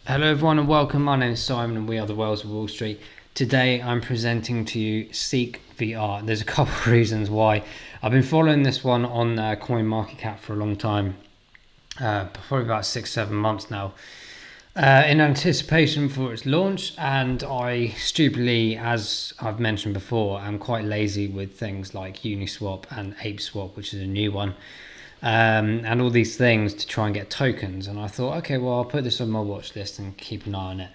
Hello everyone and welcome. My name is Simon and we are the Whales of Wall Street. Today I'm presenting to you CEEK VR. There's a couple of reasons why. I've been following this one on CoinMarketCap for a long time, probably about 6-7 months now, in anticipation for its launch. And I stupidly, as I've mentioned before, am quite lazy with things like Uniswap and ApeSwap, which is a new one. And all these things to try and get tokens. And I thought, okay, well, I'll put this on my watch list and keep an eye on it.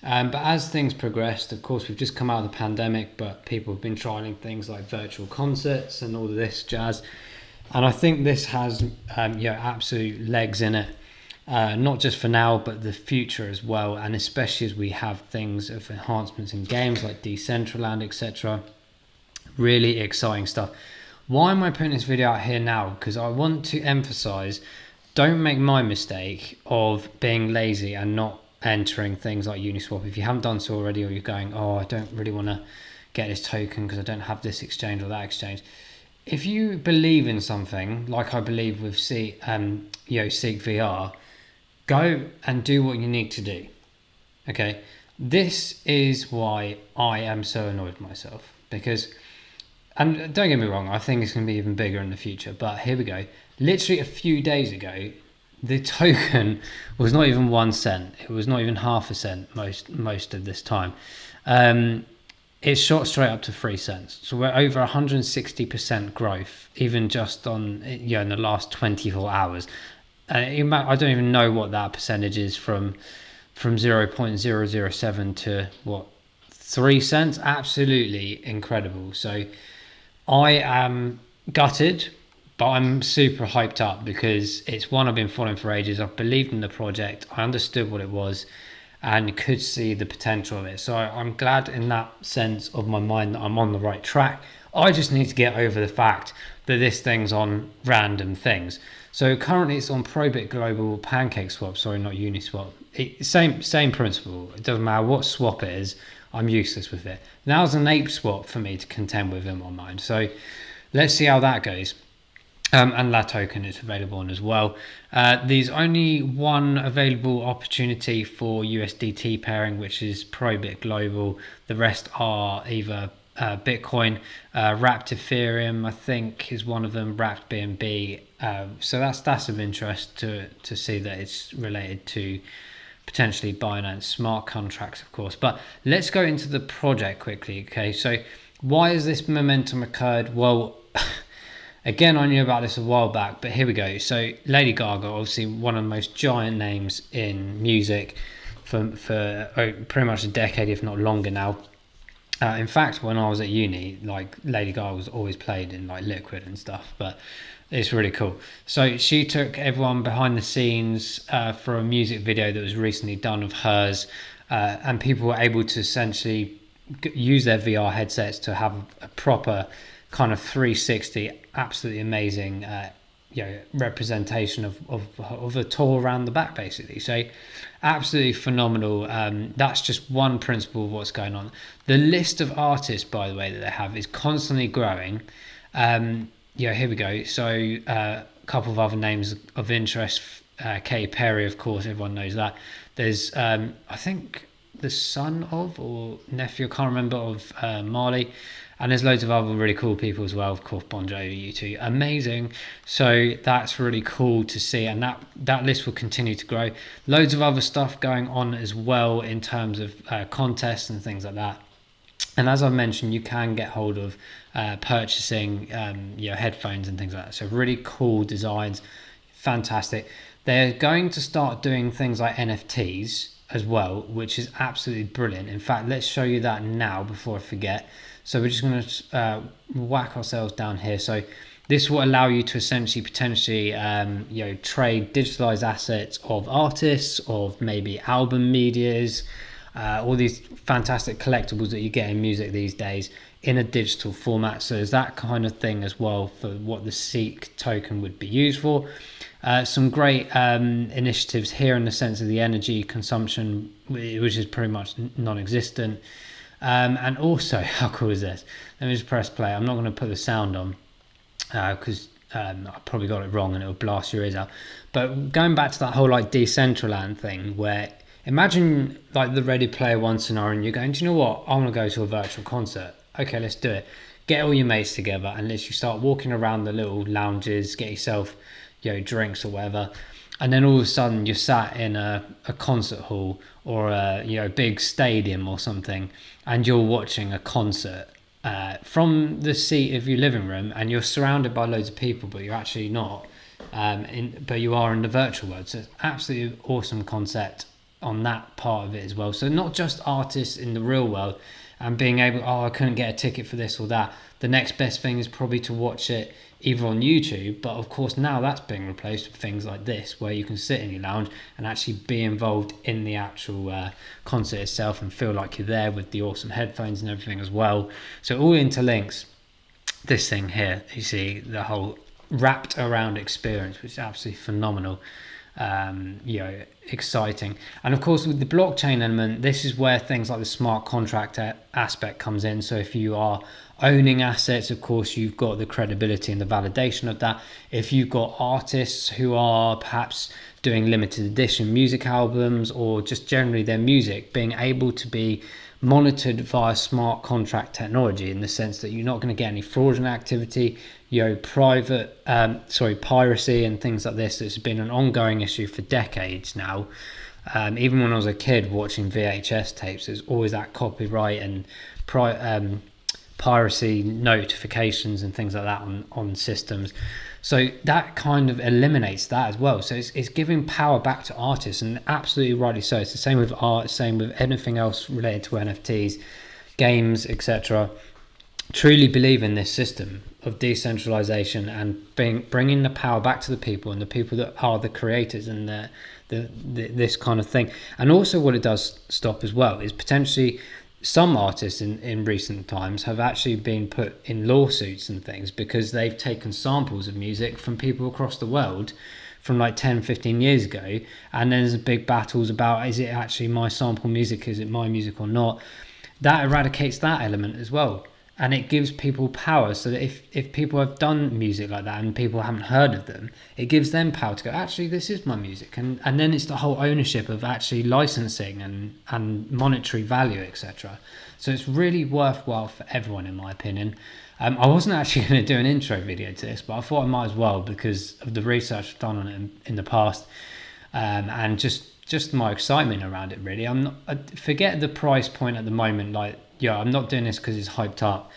But as things progressed, of course, we've just come out of the pandemic, but people have been trialing things like virtual concerts and all of this jazz. And I think this has absolute legs in it, not just for now, but the future as well. And especially as we have things of enhancements in games like Decentraland, etc. Really exciting stuff. Why am I putting this video out here now? Because I want to emphasize, don't make my mistake of being lazy and not entering things like Uniswap. If you haven't done so already, or you're going, oh, I don't really want to get this token because I don't have this exchange or that exchange. If you believe in something, like I believe with CEEK VR, go and do what you need to do. Okay, this is why I am so annoyed with myself, because, and don't get me wrong, I think it's going to be even bigger in the future, but here we go. Literally a few days ago, the token was not even 1 cent. It was not even half a cent most of this time. It shot straight up to 3 cents. So we're over 160% growth, even just on, in the last 24 hours. And I don't even know what that percentage is from 0.007 to what, 3 cents. Absolutely incredible. So I am gutted, but I'm super hyped up because it's one I've been following for ages. I've believed in the project. I understood what it was and could see the potential of it. So I'm glad in that sense of my mind that I'm on the right track. I just need to get over the fact that this thing's on random things. So currently it's on Probit Global PancakeSwap, sorry, not Uniswap. Same principle. It doesn't matter what swap it is. I'm useless with it. Now's an ape swap for me to contend with in my mind. So let's see how that goes. And that token is available on as well. There's only one available opportunity for USDT pairing, which is Probit Global. The rest are either Bitcoin, wrapped Ethereum, I think is one of them, wrapped BNB. So that's of interest to see that it's related to potentially Binance smart contracts, of course. But let's go into the project quickly. Okay, so why has this momentum occurred? Well, again, I knew about this a while back, but here we go. So Lady Gaga, obviously one of the most giant names in music for pretty much a decade, if not longer now. In fact, when I was at uni, like Lady Gaga was always played in like Liquid and stuff, but it's really cool. So she took everyone behind the scenes for a music video that was recently done of hers, and people were able to essentially use their VR headsets to have a proper kind of 360, absolutely amazing representation of a tour around the back, basically. So absolutely phenomenal. That's just one principle of what's going on. The list of artists, by the way, that they have is constantly growing. Here we go. So a couple of other names of interest. Katy Perry, of course, everyone knows that. There's I think the son of or nephew, I can't remember, of Marley. And there's loads of other really cool people as well. Of course, Bon Jovi, U2, amazing. So that's really cool to see, and that list will continue to grow. Loads of other stuff going on as well in terms of contests and things like that. And as I mentioned, you can get hold of purchasing headphones and things like that. So really cool designs, fantastic. They're going to start doing things like NFTs as well, which is absolutely brilliant. In fact, let's show you that now before I forget. So we're just going to whack ourselves down here. So this will allow you to essentially potentially trade digitalized assets of artists, of maybe album medias, all these fantastic collectibles that you get in music these days in a digital format. So there's that kind of thing as well for what the CEEK token would be used for. Some great initiatives here in the sense of the energy consumption, which is pretty much non-existent. And also, how cool is this? Let me just press play. I'm not going to put the sound on because I probably got it wrong and it will blast your ears out. But going back to that whole like Decentraland thing, where imagine like the Ready Player One scenario, and you're going, do you know what? I want to go to a virtual concert. Okay, let's do it. Get all your mates together and let's you start walking around the little lounges, get yourself, drinks or whatever. And then all of a sudden you're sat in a concert hall or a big stadium or something, and you're watching a concert from the seat of your living room, and you're surrounded by loads of people, but you're actually not. But you are in the virtual world. So it's absolutely awesome concept on that part of it as well. So not just artists in the real world and being able, I couldn't get a ticket for this or that. The next best thing is probably to watch it either on YouTube, but of course now that's being replaced with things like this, where you can sit in your lounge and actually be involved in the actual concert itself and feel like you're there with the awesome headphones and everything as well. So it all interlinks this thing here. You see the whole wrapped around experience, which is absolutely phenomenal. Exciting. And of course with the blockchain element, this is where things like the smart contract aspect comes in. So if you are owning assets, of course you've got the credibility and the validation of that. If you've got artists who are perhaps doing limited edition music albums, or just generally their music being able to be monitored via smart contract technology, in the sense that you're not going to get any fraudulent activity, piracy and things like this. It's been an ongoing issue for decades now. Even when I was a kid watching VHS tapes, there's always that copyright and piracy notifications and things like that on systems. So that kind of eliminates that as well. So it's giving power back to artists, and absolutely rightly so. It's the same with art, same with anything else related to NFTs, games, etc. Truly believe in this system of decentralization and bringing the power back to the people, and the people that are the creators and this kind of thing. And also what it does stop as well is potentially some artists in recent times have actually been put in lawsuits and things because they've taken samples of music from people across the world from like 10-15 years ago, and there's big battles about, is it actually my sample music, is it my music or not. That eradicates that element as well, and it gives people power, so that if people have done music like that and people haven't heard of them, it gives them power to go, actually this is my music, and then it's the whole ownership of actually licensing and monetary value, etc. So it's really worthwhile for everyone, in my opinion. I wasn't actually going to do an intro video to this, but I thought I might as well because of the research I've done on it in the past, and just my excitement around it really. I forget the price point at the moment. I'm not doing this because it's hyped up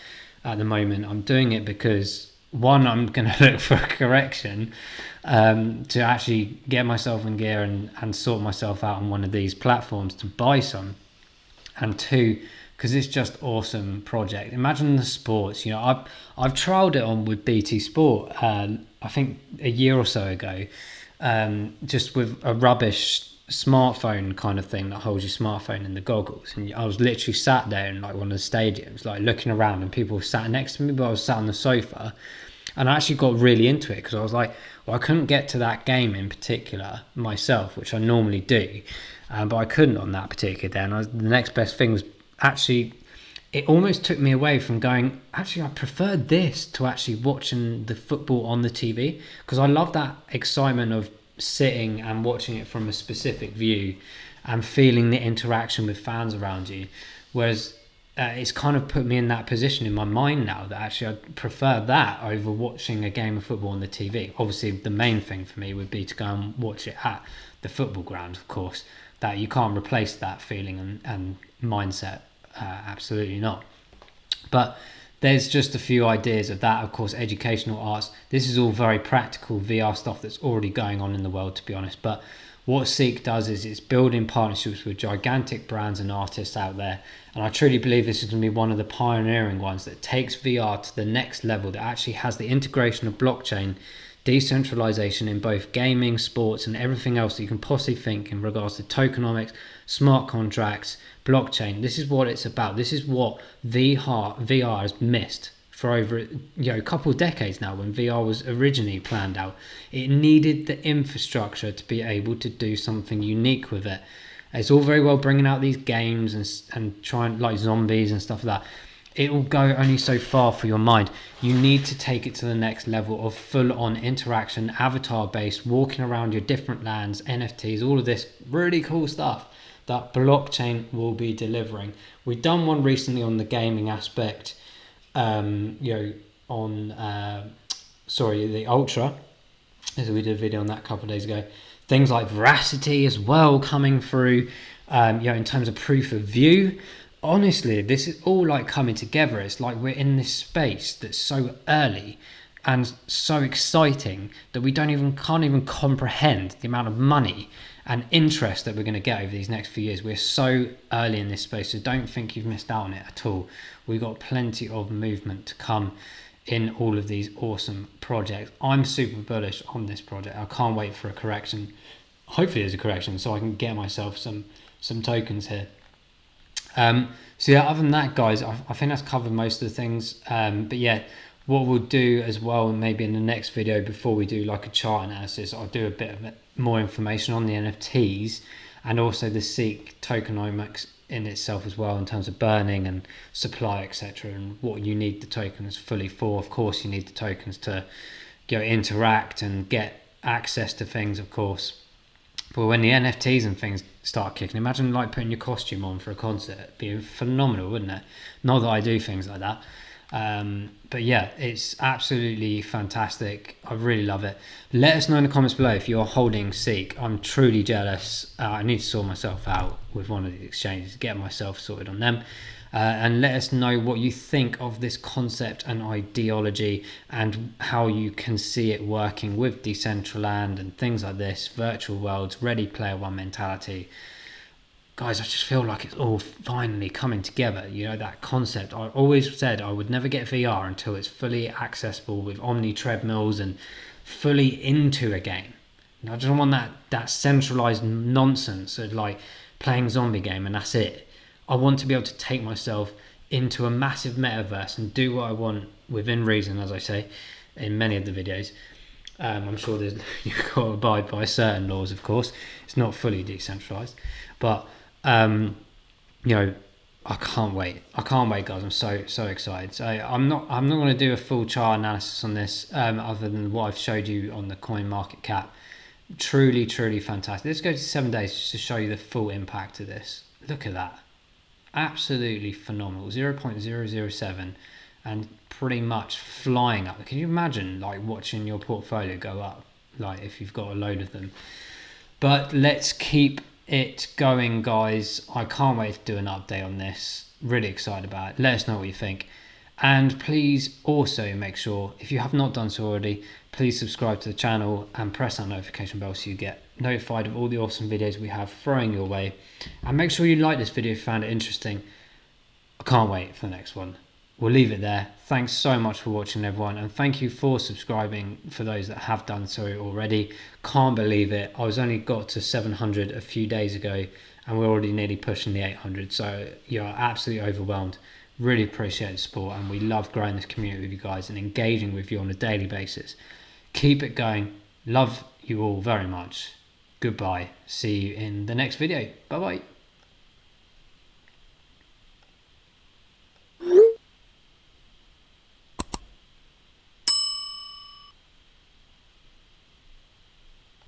at the moment. I'm doing it because, one, I'm going to look for a correction to actually get myself in gear and sort myself out on one of these platforms to buy some. And two, because it's just awesome project. Imagine the sports. I've trialed it on with BT Sport, I think a year or so ago, just with a rubbish smartphone kind of thing that holds your smartphone in the goggles, and I was literally sat there in like one of the stadiums, like looking around, and people were sat next to me, but I was sat on the sofa, and I actually got really into it because I was like, well, I couldn't get to that game in particular myself, which I normally do, but I couldn't on that particular day, and the next best thing was actually, it almost took me away from going, actually I preferred this to actually watching the football on the TV, because I love that excitement of sitting and watching it from a specific view and feeling the interaction with fans around you, whereas it's kind of put me in that position in my mind now that actually I prefer that over watching a game of football on the TV. Obviously the main thing for me would be to go and watch it at the football ground, of course, that you can't replace that feeling and mindset, absolutely not. But there's just a few ideas of that. Of course, educational arts. This is all very practical VR stuff that's already going on in the world, to be honest. But what CEEK does is it's building partnerships with gigantic brands and artists out there. And I truly believe this is going to be one of the pioneering ones that takes VR to the next level, that actually has the integration of blockchain, decentralization in both gaming, sports, and everything else that you can possibly think in regards to tokenomics, smart contracts, blockchain. This is what it's about. This is what VR has missed for over a couple of decades now. When VR was originally planned out, it needed the infrastructure to be able to do something unique with it. It's all very well bringing out these games and trying, like zombies and stuff like that. It will go only so far for your mind. You need to take it to the next level of full-on interaction, avatar-based, walking around your different lands, NFTs, all of this really cool stuff. that blockchain will be delivering. We've done one recently on the gaming aspect, on the Ultra. So we did a video on that a couple of days ago. Things like Veracity as well coming through, in terms of proof of view. Honestly, this is all like coming together. It's like we're in this space that's so early and so exciting that we can't even comprehend the amount of money and interest that we're going to get over these next few years. We're so early in this space, so don't think you've missed out on it at all. We've got plenty of movement to come in all of these awesome projects. I'm super bullish on this project. I can't wait for a correction. Hopefully there's a correction so I can get myself some tokens here. So yeah, other than that, guys, I think that's covered most of the things. But yeah, what we'll do as well, maybe in the next video before we do like a chart analysis, I'll do a bit of more information on the NFTs and also the CEEK tokenomics in itself as well, in terms of burning and supply, etc., and what you need the tokens fully for. Of course, you need the tokens to interact and get access to things, of course. But when the NFTs and things start kicking, imagine like putting your costume on for a concert. It'd be phenomenal, wouldn't it? Not that I do things like that. But yeah, it's absolutely fantastic. I really love it. Let us know in the comments below if you're holding CEEK. I'm truly jealous. I need to sort myself out with one of the exchanges, get myself sorted on them. And let us know what you think of this concept and ideology and how you can see it working with Decentraland and things like this, virtual worlds, Ready Player One mentality. Guys, I just feel like it's all finally coming together. That concept. I always said I would never get VR until it's fully accessible with Omni treadmills and fully into a game. I just don't want that centralized nonsense of like playing zombie game and that's it. I want to be able to take myself into a massive metaverse and do what I want within reason, as I say in many of the videos. I'm sure you've got to abide by certain laws, of course. It's not fully decentralized, but I can't wait. Guys. I'm so excited. So I'm not going to do a full chart analysis on this, other than what I've showed you on the coin market cap. Truly fantastic. Let's go to 7 days just to show you the full impact of this. Look at that. Absolutely phenomenal. 0.007 and pretty much flying up. Can you imagine like watching your portfolio go up, like if you've got a load of them? But let's keep it going, guys. I can't wait to do an update on this. Really excited about it. Let us know what you think. And please also make sure, if you have not done so already, please subscribe to the channel and press that notification bell so you get notified of all the awesome videos we have throwing your way. And make sure you like this video if you found it interesting. I can't wait for the next one. We'll leave it there. Thanks so much for watching, everyone, and thank you for subscribing for those that have done so already. Can't believe it. I was only got to 700 a few days ago and we're already nearly pushing the 800, so you're absolutely overwhelmed. Really appreciate the support, and we love growing this community with you guys and engaging with you on a daily basis. Keep it going. Love you all very much. Goodbye. See you in the next video. Bye bye.